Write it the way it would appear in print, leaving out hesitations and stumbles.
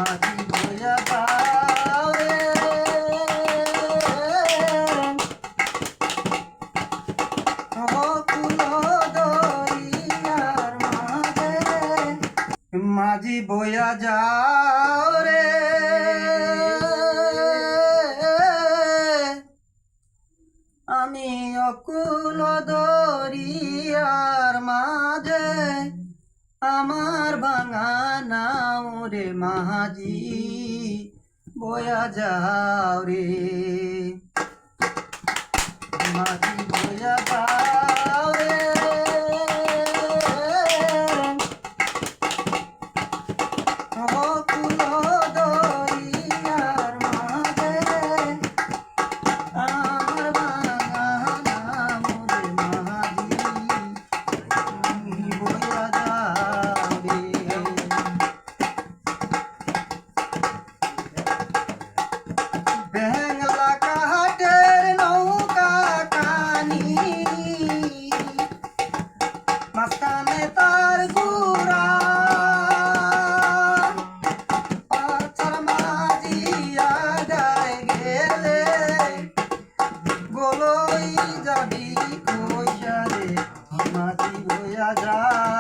মাঝি বইয়া যাও রে অকুল দরিয়ার মাঝে মাঝি বইয়া যাও রে আমি অকুল দরিয়ার মাঝে আমার ভাঙা নাও রে মাঝি বয়া যাও রে মাঝি বয়া যাও রে অকুল দরিয়ার মাঝে আমার ভাঙা নাও রে মাঝি বয়া যাও রে বেঙ্গলা কাহাটের নৌকা কানি মাঝখানে তার গুড়া পাথর মাঝি আগায় গেলে বলই যাবি কইয়া রে মাঝি বইয়া যা